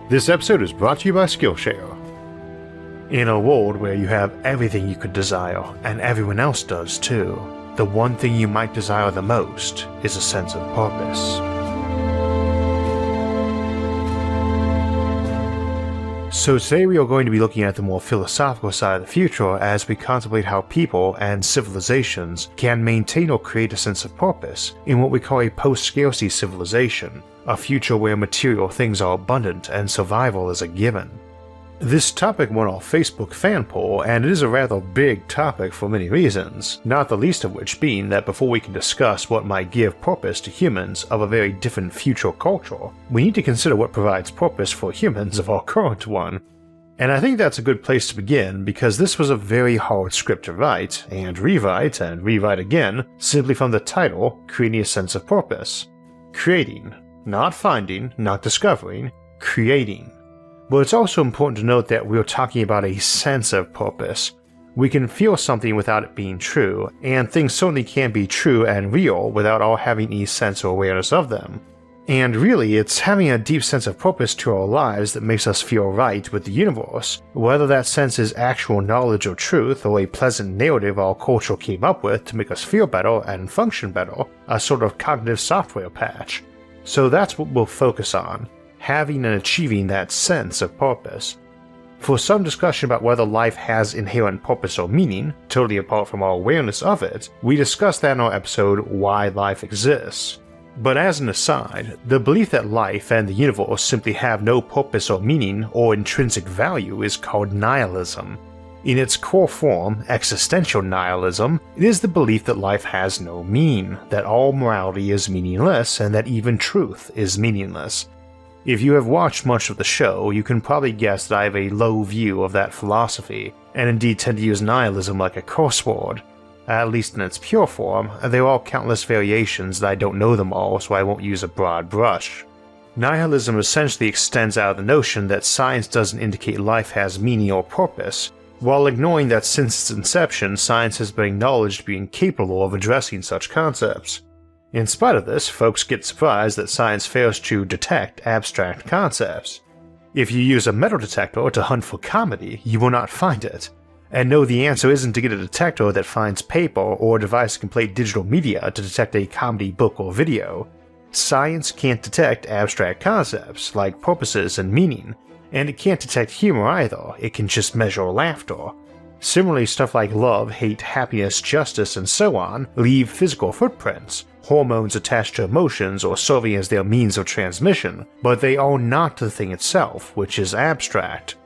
This episode is brought to you by Skillshare. In a world where you have everything you could desire, and everyone else does too, the one thing you might desire the most is a sense of purpose. So today we are going to be looking at the more philosophical side of the future as we contemplate how people and civilizations can maintain or create a sense of purpose in what we call a post-scarcity civilization, a future where material things are abundant and survival is a given. This topic won our Facebook fan poll, and it is a rather big topic for many reasons, not the least of which being that before we can discuss what might give purpose to humans of a very different future culture, we need to consider what provides purpose for humans of our current one. And I think that's a good place to begin because this was a very hard script to write, and rewrite again, simply from the title, Creating a Sense of Purpose. Creating. Not finding, not discovering, creating. But it's also important to note that we're talking about a sense of purpose. We can feel something without it being true, and things certainly can be true and real without all having a sense or awareness of them. And really, it's having a deep sense of purpose to our lives that makes us feel right with the universe, whether that sense is actual knowledge or truth or a pleasant narrative our culture came up with to make us feel better and function better, a sort of cognitive software patch. So that's what we'll focus on. Having and achieving that sense of purpose. For some discussion about whether life has inherent purpose or meaning, totally apart from our awareness of it, we discussed that in our episode Why Life Exists. But as an aside, the belief that life and the universe simply have no purpose or meaning or intrinsic value is called nihilism. In its core form, existential nihilism, it is the belief that life has no meaning, that all morality is meaningless, and that even truth is meaningless. If you have watched much of the show, you can probably guess that I have a low view of that philosophy, and indeed tend to use nihilism like a curse word. At least in its pure form, there are countless variations that I don't know them all, so I won't use a broad brush. Nihilism essentially extends out of the notion that science doesn't indicate life has meaning or purpose, while ignoring that since its inception science has been acknowledged to be incapable of addressing such concepts. In spite of this, folks get surprised that science fails to detect abstract concepts. If you use a metal detector to hunt for comedy, you will not find it. And no, the answer isn't to get a detector that finds paper or a device that can play digital media to detect a comedy book or video. Science can't detect abstract concepts like purposes and meaning, and it can't detect humor either, it can just measure laughter. Similarly, stuff like love, hate, happiness, justice, and so on leave physical footprints, hormones attached to emotions or serving as their means of transmission, but they are not the thing itself, which is abstract.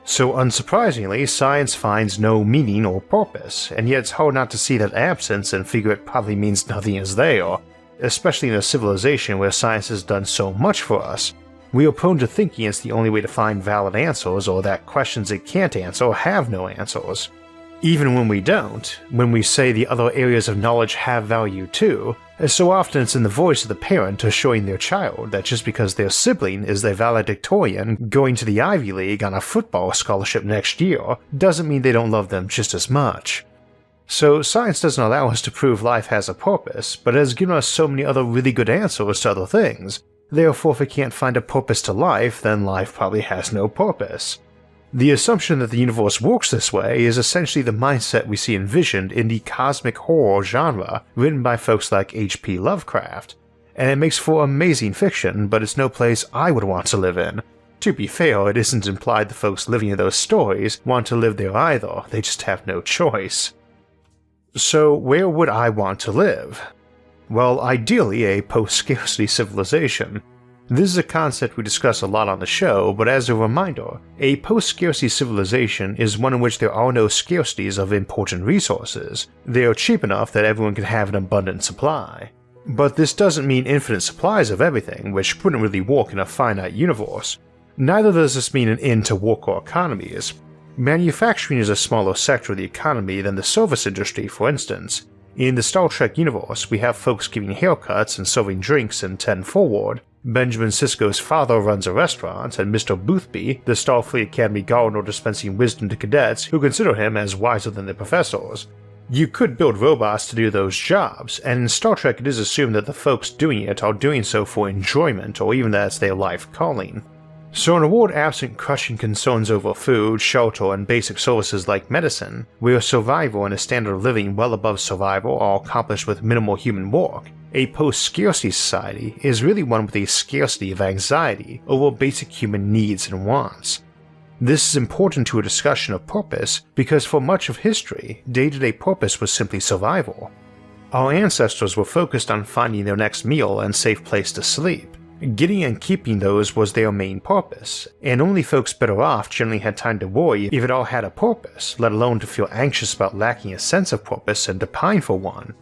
So unsurprisingly, science finds no meaning or purpose, and yet it's hard not to see that absence and figure it probably means nothing is there, especially in a civilization where science has done so much for us. We are prone to thinking it's the only way to find valid answers or that questions it can't answer have no answers. Even when we don't, when we say the other areas of knowledge have value too, so often it's in the voice of the parent assuring their child that just because their sibling is the valedictorian going to the Ivy League on a football scholarship next year doesn't mean they don't love them just as much. So science doesn't allow us to prove life has a purpose, but it has given us so many other really good answers to other things. Therefore, if we can't find a purpose to life, then life probably has no purpose. The assumption that the universe works this way is essentially the mindset we see envisioned in the cosmic horror genre written by folks like H.P. Lovecraft, and it makes for amazing fiction, but it's no place I would want to live in. To be fair, it isn't implied the folks living in those stories want to live there either, they just have no choice. So where would I want to live? Well, ideally a post-scarcity civilization. This is a concept we discuss a lot on the show, but as a reminder, a post-scarcity civilization is one in which there are no scarcities of important resources. They are cheap enough that everyone can have an abundant supply. But this doesn't mean infinite supplies of everything, which wouldn't really work in a finite universe. Neither does this mean an end to worker economies. Manufacturing is a smaller sector of the economy than the service industry, for instance. In the Star Trek universe, we have folks giving haircuts and serving drinks in 10 Forward. Benjamin Sisko's father runs a restaurant, and Mr. Boothby, the Starfleet Academy gardener dispensing wisdom to cadets who consider him as wiser than their professors. You could build robots to do those jobs, and in Star Trek it is assumed that the folks doing it are doing so for enjoyment or even that it's their life calling. So in a world absent crushing concerns over food, shelter, and basic services like medicine, where survival and a standard of living well above survival are accomplished with minimal human work, a post-scarcity society is really one with a scarcity of anxiety over basic human needs and wants. This is important to a discussion of purpose because for much of history, day-to-day purpose was simply survival. Our ancestors were focused on finding their next meal and safe place to sleep. Getting and keeping those was their main purpose, and only folks better off generally had time to worry if it all had a purpose, let alone to feel anxious about lacking a sense of purpose and to pine for one.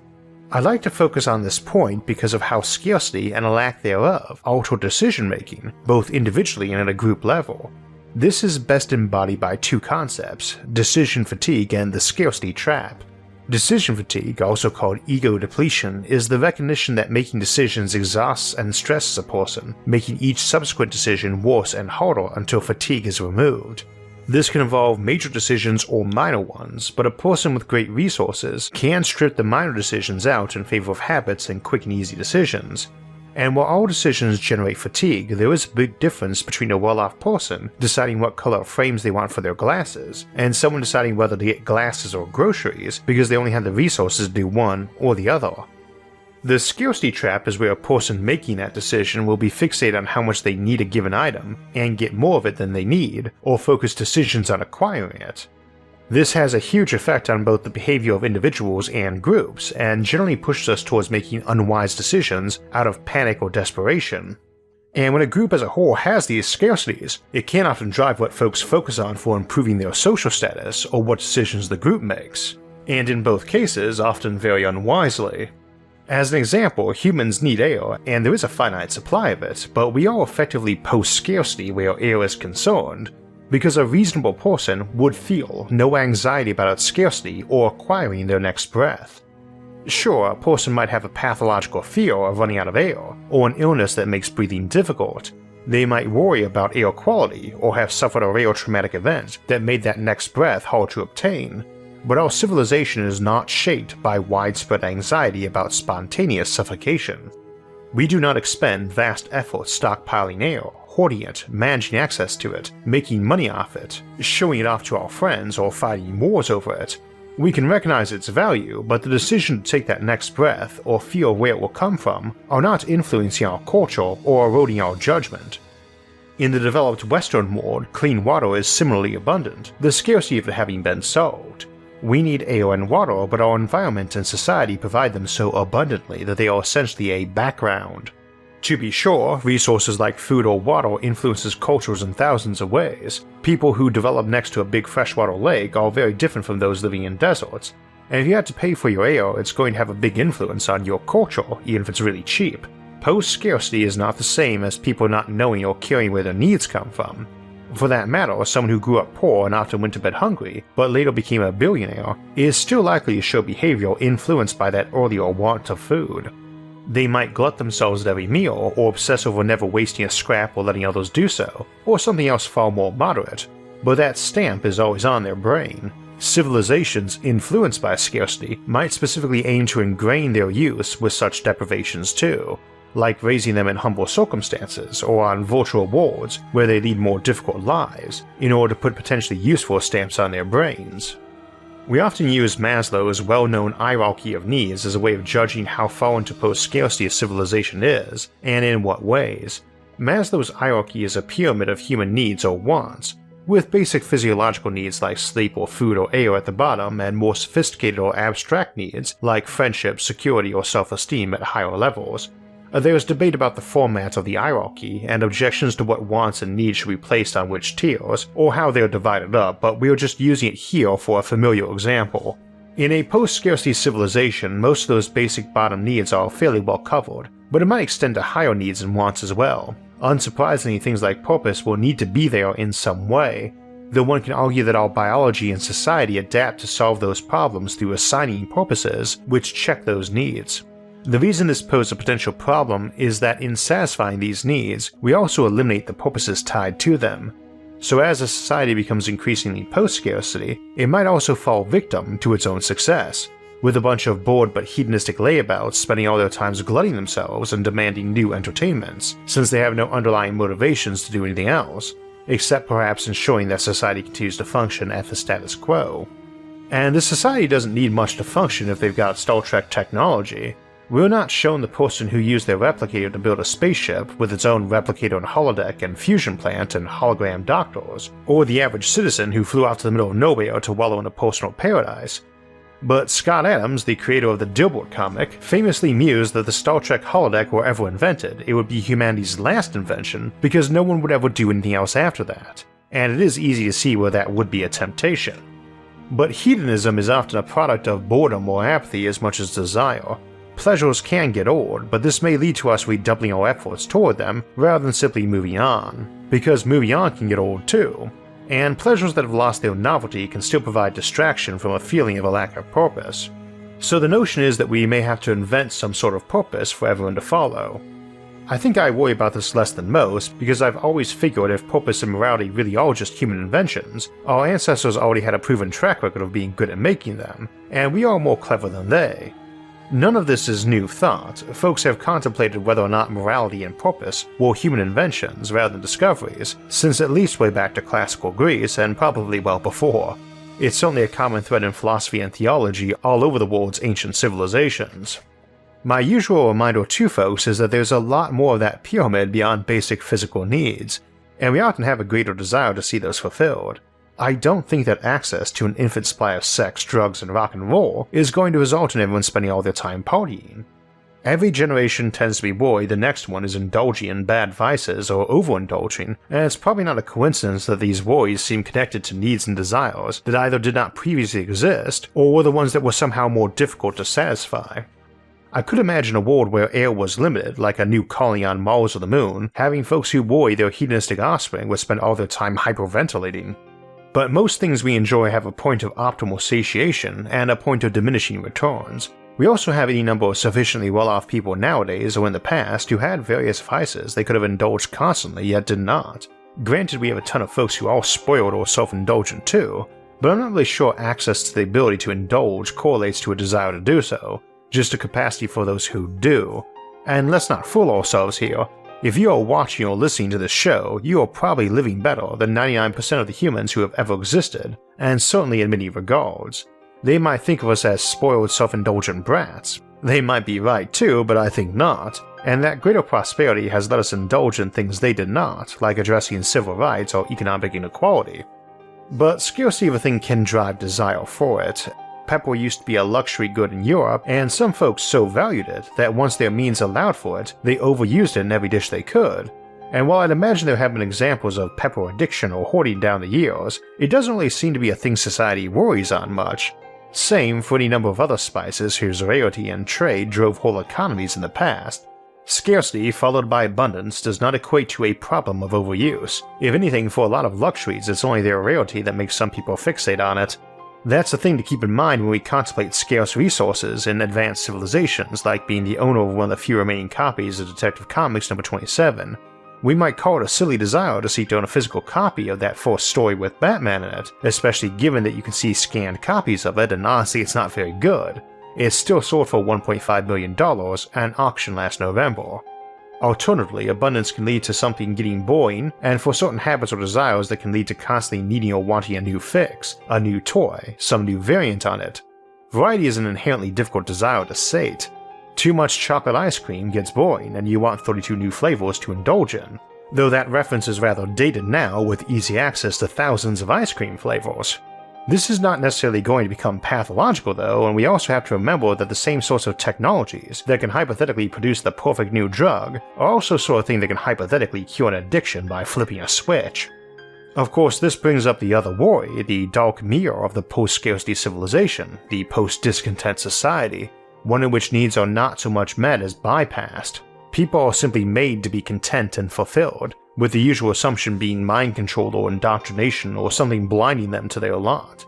I like to focus on this point because of how scarcity and a lack thereof alter decision-making, both individually and at a group level. This is best embodied by two concepts, decision fatigue and the scarcity trap. Decision fatigue, also called ego depletion, is the recognition that making decisions exhausts and stresses a person, making each subsequent decision worse and harder until fatigue is removed. This can involve major decisions or minor ones, but a person with great resources can strip the minor decisions out in favor of habits and quick and easy decisions. And while all decisions generate fatigue, there is a big difference between a well-off person deciding what color frames they want for their glasses, and someone deciding whether to get glasses or groceries because they only have the resources to do one or the other. The scarcity trap is where a person making that decision will be fixated on how much they need a given item and get more of it than they need, or focus decisions on acquiring it. This has a huge effect on both the behavior of individuals and groups, and generally pushes us towards making unwise decisions out of panic or desperation. And when a group as a whole has these scarcities, it can often drive what folks focus on for improving their social status or what decisions the group makes, and in both cases often very unwisely. As an example, humans need air, and there is a finite supply of it, but we are effectively post-scarcity where air is concerned, because a reasonable person would feel no anxiety about its scarcity or acquiring their next breath. Sure, a person might have a pathological fear of running out of air, or an illness that makes breathing difficult. They might worry about air quality, or have suffered a rare traumatic event that made that next breath hard to obtain, but our civilization is not shaped by widespread anxiety about spontaneous suffocation. We do not expend vast efforts stockpiling air, hoarding it, managing access to it, making money off it, showing it off to our friends, or fighting wars over it. We can recognize its value, but the decision to take that next breath or feel where it will come from are not influencing our culture or eroding our judgment. In the developed Western world, clean water is similarly abundant, the scarcity of it having been solved. We need air and water, but our environment and society provide them so abundantly that they are essentially a background. To be sure, resources like food or water influences cultures in thousands of ways. People who develop next to a big freshwater lake are very different from those living in deserts, and if you had to pay for your air, it's going to have a big influence on your culture, even if it's really cheap. Post-scarcity is not the same as people not knowing or caring where their needs come from. For that matter, someone who grew up poor and often went to bed hungry, but later became a billionaire, is still likely to show behavior influenced by that earlier want of food. They might glut themselves at every meal, or obsess over never wasting a scrap or letting others do so, or something else far more moderate, but that stamp is always on their brain. Civilizations influenced by scarcity might specifically aim to ingrain their use with such deprivations too, like raising them in humble circumstances or on virtual worlds where they lead more difficult lives, in order to put potentially useful stamps on their brains. We often use Maslow's well-known hierarchy of needs as a way of judging how far into post-scarcity a civilization is, and in what ways. Maslow's hierarchy is a pyramid of human needs or wants, with basic physiological needs like sleep or food or air at the bottom, and more sophisticated or abstract needs like friendship, security, or self-esteem at higher levels. There is debate about the format of the hierarchy, and objections to what wants and needs should be placed on which tiers, or how they are divided up, but we are just using it here for a familiar example. In a post-scarcity civilization, most of those basic bottom needs are fairly well covered, but it might extend to higher needs and wants as well. Unsurprisingly, things like purpose will need to be there in some way, though one can argue that our biology and society adapt to solve those problems through assigning purposes which check those needs. The reason this poses a potential problem is that in satisfying these needs, we also eliminate the purposes tied to them. So as a society becomes increasingly post-scarcity, it might also fall victim to its own success, with a bunch of bored but hedonistic layabouts spending all their times glutting themselves and demanding new entertainments, since they have no underlying motivations to do anything else, except perhaps ensuring that society continues to function at the status quo. And this society doesn't need much to function if they've got Star Trek technology. We're not shown the person who used their replicator to build a spaceship with its own replicator and holodeck and fusion plant and hologram doctors, or the average citizen who flew out to the middle of nowhere to wallow in a personal paradise. But Scott Adams, the creator of the Dilbert comic, famously mused that the Star Trek holodeck were ever invented, it would be humanity's last invention because no one would ever do anything else after that, and it is easy to see where that would be a temptation. But hedonism is often a product of boredom or apathy as much as desire. Pleasures can get old, but this may lead to us redoubling our efforts toward them rather than simply moving on, because moving on can get old too, and pleasures that have lost their novelty can still provide distraction from a feeling of a lack of purpose. So the notion is that we may have to invent some sort of purpose for everyone to follow. I think I worry about this less than most because I've always figured if purpose and morality really are just human inventions, our ancestors already had a proven track record of being good at making them, and we are more clever than they. None of this is new thought. Folks have contemplated whether or not morality and purpose were human inventions rather than discoveries, since at least way back to classical Greece and probably well before. It's certainly a common thread in philosophy and theology all over the world's ancient civilizations. My usual reminder to folks is that there's a lot more of that pyramid beyond basic physical needs, and we often have a greater desire to see those fulfilled. I don't think that access to an infinite supply of sex, drugs, and rock and roll is going to result in everyone spending all their time partying. Every generation tends to be worried the next one is indulging in bad vices or overindulging, and it's probably not a coincidence that these worries seem connected to needs and desires that either did not previously exist or were the ones that were somehow more difficult to satisfy. I could imagine a world where air was limited, like a new colony on Mars or the Moon, having folks who worry their hedonistic offspring would spend all their time hyperventilating. But most things we enjoy have a point of optimal satiation and a point of diminishing returns. We also have any number of sufficiently well-off people nowadays or in the past who had various vices they could have indulged constantly yet did not. Granted, we have a ton of folks who are spoiled or self-indulgent too, but I'm not really sure access to the ability to indulge correlates to a desire to do so, just a capacity for those who do. And let's not fool ourselves here. If you are watching or listening to this show, you are probably living better than 99% of the humans who have ever existed, and certainly in many regards. They might think of us as spoiled, self-indulgent brats. They might be right too, but I think not, and that greater prosperity has let us indulge in things they did not, like addressing civil rights or economic inequality. But scarcity of a thing can drive desire for it. Pepper used to be a luxury good in Europe, and some folks so valued it that once their means allowed for it, they overused it in every dish they could. And while I'd imagine there have been examples of pepper addiction or hoarding down the years, it doesn't really seem to be a thing society worries on much. Same for any number of other spices whose rarity and trade drove whole economies in the past. Scarcity followed by abundance does not equate to a problem of overuse. If anything, for a lot of luxuries, it's only their rarity that makes some people fixate on it. That's the thing to keep in mind when we contemplate scarce resources in advanced civilizations, like being the owner of one of the few remaining copies of Detective Comics number 27. We might call it a silly desire to seek to own a physical copy of that first story with Batman in it, especially given that you can see scanned copies of it and honestly it's not very good. It's still sold for $1.5 million at an auction last November. Alternatively, abundance can lead to something getting boring, and for certain habits or desires that can lead to constantly needing or wanting a new fix, a new toy, some new variant on it. Variety is an inherently difficult desire to sate. Too much chocolate ice cream gets boring and you want 32 new flavors to indulge in, though that reference is rather dated now with easy access to thousands of ice cream flavors. This is not necessarily going to become pathological though, and we also have to remember that the same sorts of technologies that can hypothetically produce the perfect new drug are also sort of thing that can hypothetically cure an addiction by flipping a switch. Of course, this brings up the other worry, the dark mirror of the post-scarcity civilization, the post-discontent society, one in which needs are not so much met as bypassed. People are simply made to be content and fulfilled, with the usual assumption being mind control or indoctrination or something blinding them to their lot.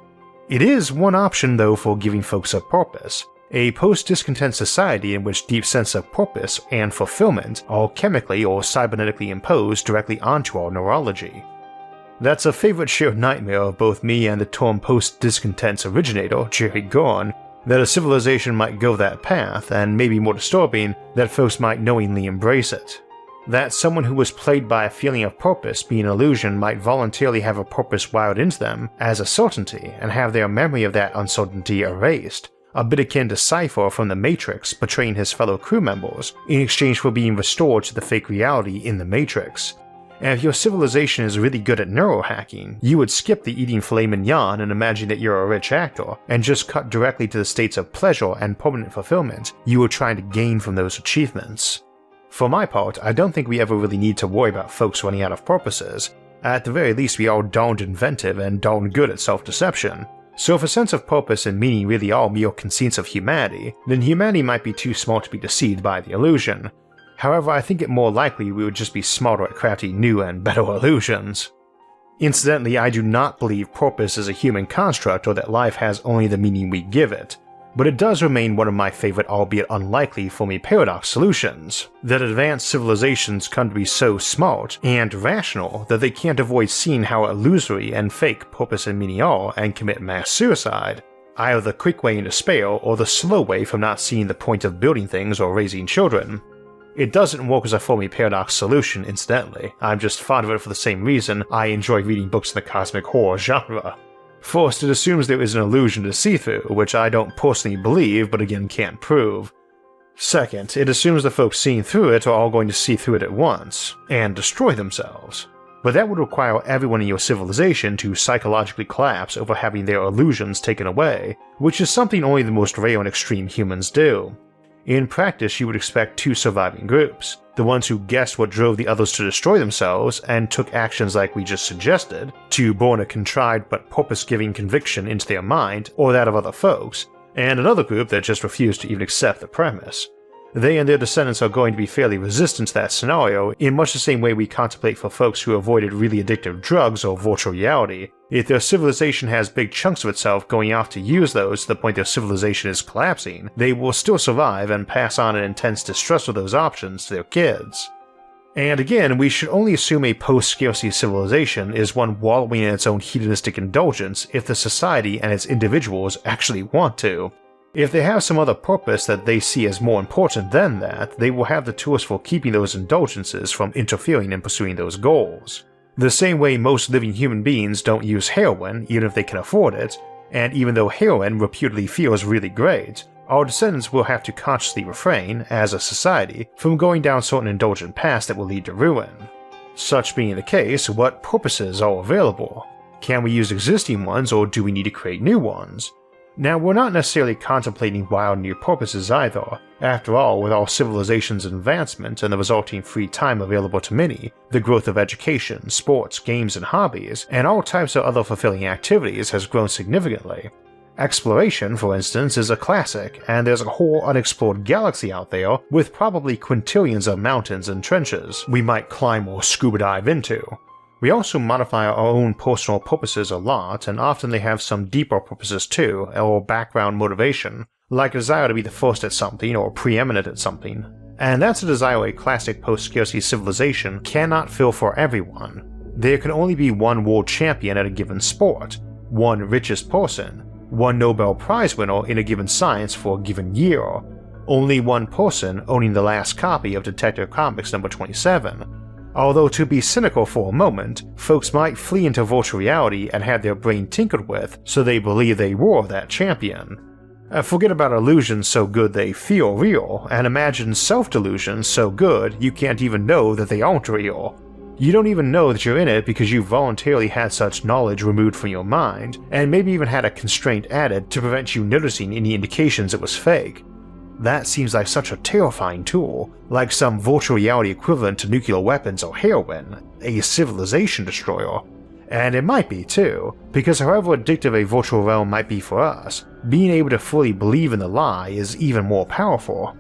It is one option though for giving folks a purpose, a post-discontent society in which deep sense of purpose and fulfillment are chemically or cybernetically imposed directly onto our neurology. That's a favorite shared nightmare of both me and the term post-discontent's originator, Jerry Gorn, that a civilization might go that path, and maybe more disturbing, that folks might knowingly embrace it. That someone who was plagued by a feeling of purpose being an illusion might voluntarily have a purpose wired into them as a certainty and have their memory of that uncertainty erased, a bit akin to Cypher from the Matrix betraying his fellow crew members in exchange for being restored to the fake reality in the Matrix. And if your civilization is really good at neurohacking, you would skip the eating filet mignon and imagine that you're a rich actor, and just cut directly to the states of pleasure and permanent fulfillment you were trying to gain from those achievements. For my part, I don't think we ever really need to worry about folks running out of purposes. At the very least, we are darned inventive and darned good at self-deception. So if a sense of purpose and meaning really are mere conceits of humanity, then humanity might be too smart to be deceived by the illusion. However, I think it more likely we would just be smarter at crafting new and better illusions. Incidentally, I do not believe purpose is a human construct or that life has only the meaning we give it, but it does remain one of my favorite albeit unlikely for me paradox solutions, that advanced civilizations come to be so smart and rational that they can't avoid seeing how illusory and fake purpose and meaning are and commit mass suicide, either the quick way in despair or the slow way from not seeing the point of building things or raising children. It doesn't work as a Fermi paradox solution, incidentally. I'm just fond of it for the same reason I enjoy reading books in the cosmic horror genre. First, it assumes there is an illusion to see through, which I don't personally believe but again can't prove. Second, it assumes the folks seeing through it are all going to see through it at once, and destroy themselves. But that would require everyone in your civilization to psychologically collapse over having their illusions taken away, which is something only the most rare and extreme humans do. In practice, you would expect two surviving groups, the ones who guessed what drove the others to destroy themselves and took actions like we just suggested, to burn a contrived but purpose-giving conviction into their mind or that of other folks, and another group that just refused to even accept the premise. They and their descendants are going to be fairly resistant to that scenario in much the same way we contemplate for folks who avoided really addictive drugs or virtual reality. If their civilization has big chunks of itself going off to use those to the point their civilization is collapsing, they will still survive and pass on an intense distrust of those options to their kids. And again, we should only assume a post-scarcity civilization is one wallowing in its own hedonistic indulgence if the society and its individuals actually want to. If they have some other purpose that they see as more important than that, they will have the tools for keeping those indulgences from interfering in pursuing those goals. The same way most living human beings don't use heroin even if they can afford it, and even though heroin reputedly feels really great, our descendants will have to consciously refrain, as a society, from going down certain indulgent paths that will lead to ruin. Such being the case, what purposes are available? Can we use existing ones or do we need to create new ones? Now, we're not necessarily contemplating wild new purposes either. After all, with our civilization's advancement and the resulting free time available to many, the growth of education, sports, games, and hobbies, and all types of other fulfilling activities has grown significantly. Exploration, for instance, is a classic, and there's a whole unexplored galaxy out there with probably quintillions of mountains and trenches we might climb or scuba dive into. We also modify our own personal purposes a lot, and often they have some deeper purposes too, or background motivation, like a desire to be the first at something or preeminent at something. And that's a desire a classic post-scarcity civilization cannot fill for everyone. There can only be one world champion at a given sport, one richest person, one Nobel Prize winner in a given science for a given year, only one person owning the last copy of Detective Comics number 27. Although to be cynical for a moment, folks might flee into virtual reality and have their brain tinkered with so they believe they were that champion. Forget about illusions so good they feel real, and imagine self-delusions so good you can't even know that they aren't real. You don't even know that you're in it because you voluntarily had such knowledge removed from your mind, and maybe even had a constraint added to prevent you noticing any indications it was fake. That seems like such a terrifying tool, like some virtual reality equivalent to nuclear weapons or heroin, a civilization destroyer. And it might be too, because however addictive a virtual realm might be for us, being able to fully believe in the lie is even more powerful.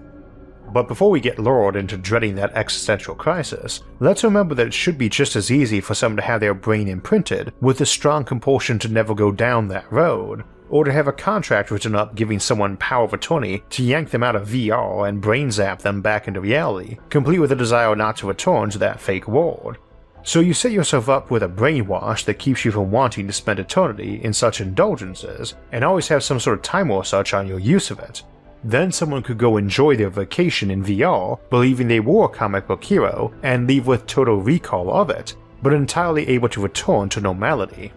But before we get lured into dreading that existential crisis, let's remember that it should be just as easy for someone to have their brain imprinted with a strong compulsion to never go down that road, or to have a contract written up giving someone power of attorney to yank them out of VR and brain zap them back into reality, complete with a desire not to return to that fake world. So you set yourself up with a brainwash that keeps you from wanting to spend eternity in such indulgences and always have some sort of timer or such on your use of it. Then someone could go enjoy their vacation in VR, believing they were a comic book hero, and leave with total recall of it, but entirely able to return to normality.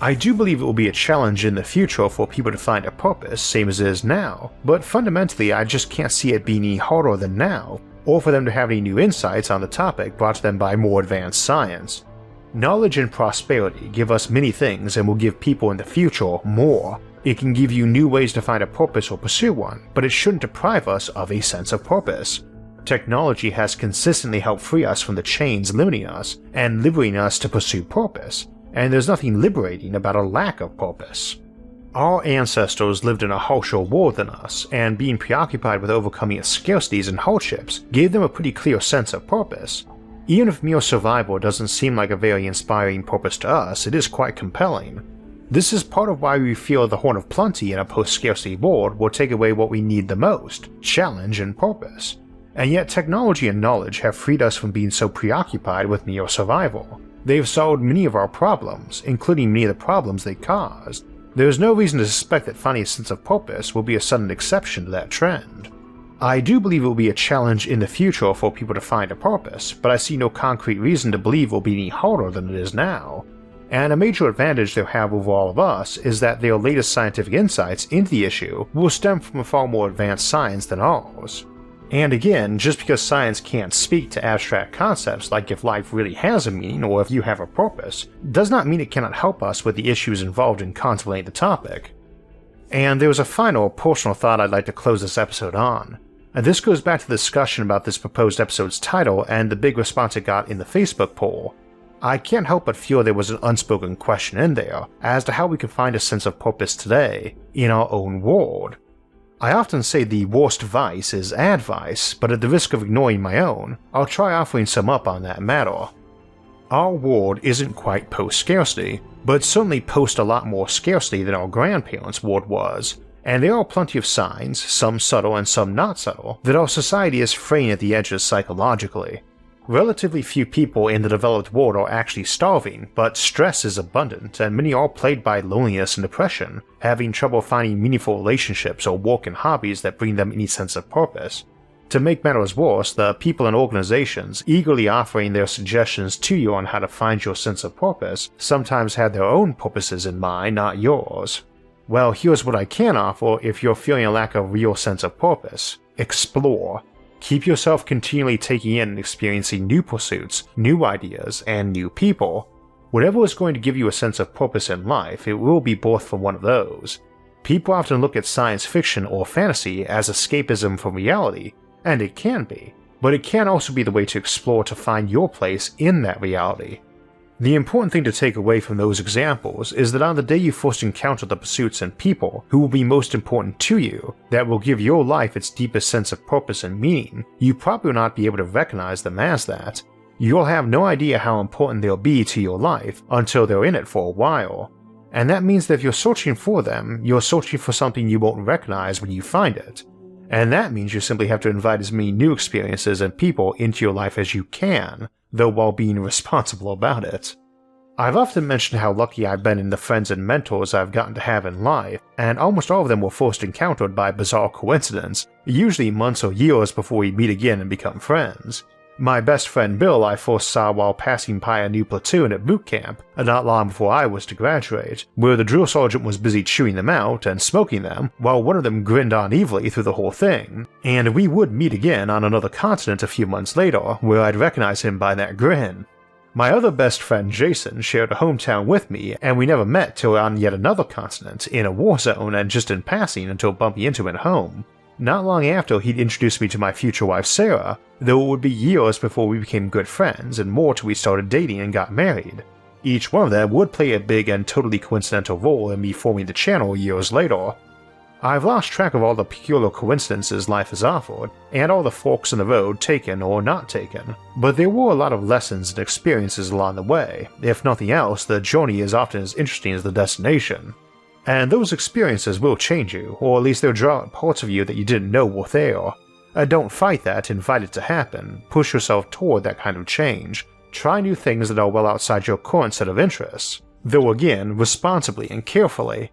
I do believe it will be a challenge in the future for people to find a purpose, same as it is now, but fundamentally I just can't see it being any harder than now, or for them to have any new insights on the topic brought to them by more advanced science. Knowledge and prosperity give us many things and will give people in the future more. It can give you new ways to find a purpose or pursue one, but it shouldn't deprive us of a sense of purpose. Technology has consistently helped free us from the chains limiting us and liberating us to pursue purpose, and there's nothing liberating about a lack of purpose. Our ancestors lived in a harsher world than us, and being preoccupied with overcoming its scarcities and hardships gave them a pretty clear sense of purpose. Even if mere survival doesn't seem like a very inspiring purpose to us, it is quite compelling. This is part of why we feel the Horn of Plenty in a post-scarcity world will take away what we need the most, challenge and purpose. And yet technology and knowledge have freed us from being so preoccupied with mere survival. They have solved many of our problems, including many of the problems they caused. There is no reason to suspect that finding a sense of purpose will be a sudden exception to that trend. I do believe it will be a challenge in the future for people to find a purpose, but I see no concrete reason to believe it will be any harder than it is now. And a major advantage they'll have over all of us is that their latest scientific insights into the issue will stem from a far more advanced science than ours. And again, just because science can't speak to abstract concepts like if life really has a meaning or if you have a purpose, does not mean it cannot help us with the issues involved in contemplating the topic. And there was a final personal thought I'd like to close this episode on. And this goes back to the discussion about this proposed episode's title and the big response it got in the Facebook poll. I can't help but feel there was an unspoken question in there as to how we can find a sense of purpose today, in our own world. I often say the worst vice is advice, but at the risk of ignoring my own, I'll try offering some up on that matter. Our world isn't quite post-scarcity, but certainly post a lot more scarcity than our grandparents' world was, and there are plenty of signs, some subtle and some not subtle, that our society is fraying at the edges psychologically. Relatively few people in the developed world are actually starving, but stress is abundant and many are plagued by loneliness and depression, having trouble finding meaningful relationships or work and hobbies that bring them any sense of purpose. To make matters worse, the people and organizations eagerly offering their suggestions to you on how to find your sense of purpose sometimes had their own purposes in mind, not yours. Well, here's what I can offer if you're feeling a lack of real sense of purpose. Explore. Keep yourself continually taking in and experiencing new pursuits, new ideas, and new people. Whatever is going to give you a sense of purpose in life, it will be birthed from one of those. People often look at science fiction or fantasy as escapism from reality, and it can be, but it can also be the way to explore to find your place in that reality. The important thing to take away from those examples is that on the day you first encounter the pursuits and people who will be most important to you, that will give your life its deepest sense of purpose and meaning, you probably will not be able to recognize them as that. You'll have no idea how important they'll be to your life until they're in it for a while. And that means that if you're searching for them, you're searching for something you won't recognize when you find it. And that means you simply have to invite as many new experiences and people into your life as you can, though while being responsible about it. I've often mentioned how lucky I've been in the friends and mentors I've gotten to have in life, and almost all of them were first encountered by bizarre coincidence, usually months or years before we meet again and become friends. My best friend Bill I first saw while passing by a new platoon at boot camp, not long before I was to graduate, where the drill sergeant was busy chewing them out and smoking them, while one of them grinned on evilly through the whole thing, and we would meet again on another continent a few months later, where I'd recognize him by that grin. My other best friend Jason shared a hometown with me, and we never met till on yet another continent, in a war zone and just in passing until bumping into him at home. Not long after, he'd introduced me to my future wife Sarah, though it would be years before we became good friends and more till we started dating and got married. Each one of them would play a big and totally coincidental role in me forming the channel years later. I've lost track of all the peculiar coincidences life has offered, and all the forks in the road taken or not taken, but there were a lot of lessons and experiences along the way. If nothing else, the journey is often as interesting as the destination. And those experiences will change you, or at least they'll draw out parts of you that you didn't know were there. Don't fight that, invite it to happen, push yourself toward that kind of change. try new things that are well outside your current set of interests, though again, responsibly and carefully.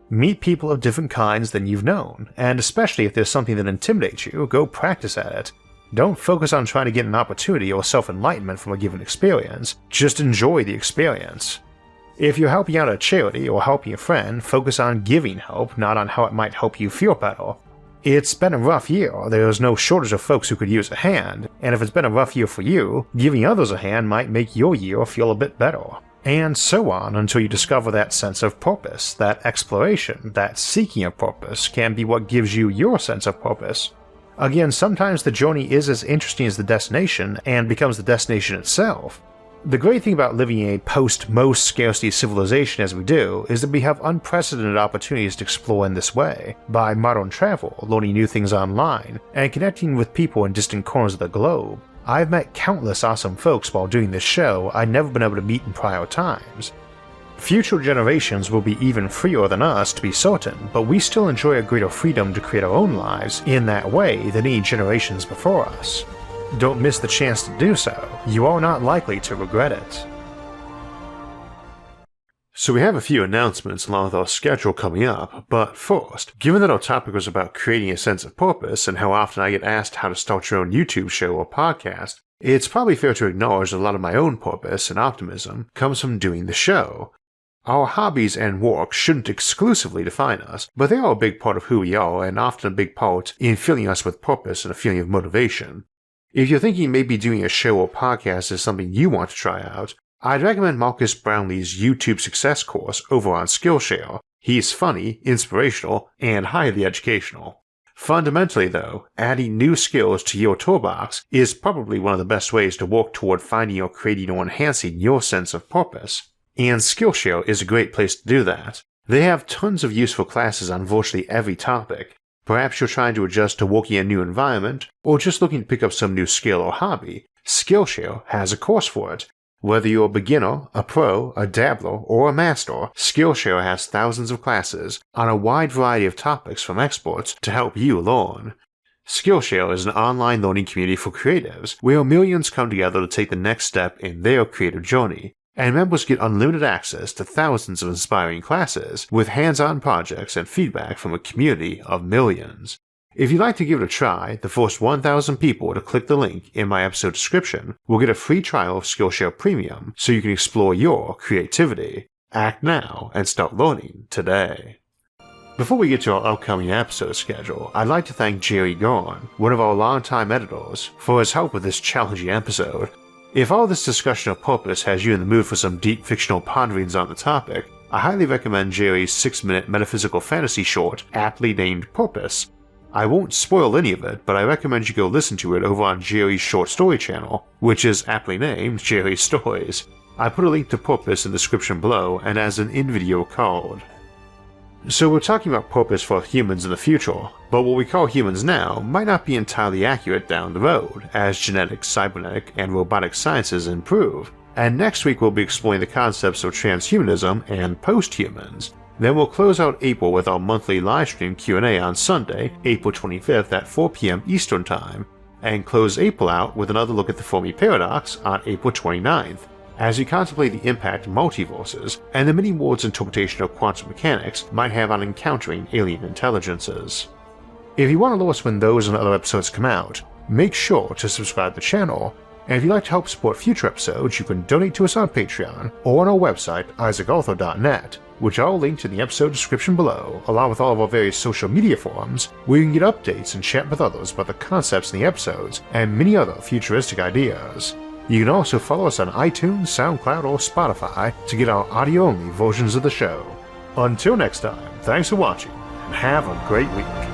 Meet people of different kinds than you've known, and especially if there's something that intimidates you, go practice at it. Don't focus on trying to get an opportunity or self-enlightenment from a given experience, just enjoy the experience. If you're helping out a charity or helping a friend, focus on giving help, not on how it might help you feel better. It's been a rough year, there's no shortage of folks who could use a hand, and if it's been a rough year for you, giving others a hand might make your year feel a bit better. And so on until you discover that sense of purpose, that exploration, that seeking of purpose can be what gives you your sense of purpose. Again, sometimes the journey is as interesting as the destination and becomes the destination itself. The great thing about living in a post-most scarcity civilization as we do is that we have unprecedented opportunities to explore in this way, by modern travel, learning new things online, and connecting with people in distant corners of the globe. I've met countless awesome folks while doing this show I'd never been able to meet in prior times. Future generations will be even freer than us to be certain, but we still enjoy a greater freedom to create our own lives in that way than any generations before us. Don't miss the chance to do so, you are not likely to regret it. So we have a few announcements along with our schedule coming up, but first, given that our topic was about creating a sense of purpose and how often I get asked how to start your own YouTube show or podcast, it's probably fair to acknowledge that a lot of my own purpose and optimism comes from doing the show. Our hobbies and work shouldn't exclusively define us, but they are a big part of who we are and often a big part in filling us with purpose and a feeling of motivation. If you're thinking maybe doing a show or podcast is something you want to try out, I'd recommend Marcus Brownlee's YouTube Success course over on Skillshare. He's funny, inspirational, and highly educational. Fundamentally though, adding new skills to your toolbox is probably one of the best ways to work toward finding or creating or enhancing your sense of purpose. And Skillshare is a great place to do that. They have tons of useful classes on virtually every topic. Perhaps you're trying to adjust to working in a new environment, or just looking to pick up some new skill or hobby. Skillshare has a course for it. Whether you're a beginner, a pro, a dabbler, or a master, Skillshare has thousands of classes on a wide variety of topics from experts to help you learn. Skillshare is an online learning community for creatives where millions come together to take the next step in their creative journey, and members get unlimited access to thousands of inspiring classes with hands-on projects and feedback from a community of millions. If you'd like to give it a try, the first 1,000 people to click the link in my episode description will get a free trial of Skillshare Premium so you can explore your creativity. Act now and start learning today. Before we get to our upcoming episode schedule, I'd like to thank Jerry Gorn, one of our longtime editors, for his help with this challenging episode. If all this discussion of purpose has you in the mood for some deep fictional ponderings on the topic, I highly recommend Jerry's 6-minute metaphysical fantasy short aptly named Purpose. I won't spoil any of it, but I recommend you go listen to it over on Jerry's short story channel, which is aptly named Jerry's Stories. I put a link to Purpose in the description below and as an in-video card. So we're talking about purpose for humans in the future, but what we call humans now might not be entirely accurate down the road, as genetic, cybernetic, and robotic sciences improve, and next week we'll be exploring the concepts of transhumanism and post-humans. Then we'll close out April with our monthly livestream Q&A on Sunday, April 25th at 4 PM Eastern Time, and close April out with another look at the Fermi Paradox on April 29th, as we contemplate the impact multiverses and the many worlds interpretation of quantum mechanics might have on encountering alien intelligences. If you want to know us when those and other episodes come out, make sure to subscribe to the channel, and if you'd like to help support future episodes, you can donate to us on Patreon or on our website isaacarthur.net, which I'll link to in the episode description below, along with all of our various social media forums, where you can get updates and chat with others about the concepts in the episodes and many other futuristic ideas. You can also follow us on iTunes, SoundCloud, or Spotify to get our audio-only versions of the show. Until next time, thanks for watching, and have a great week.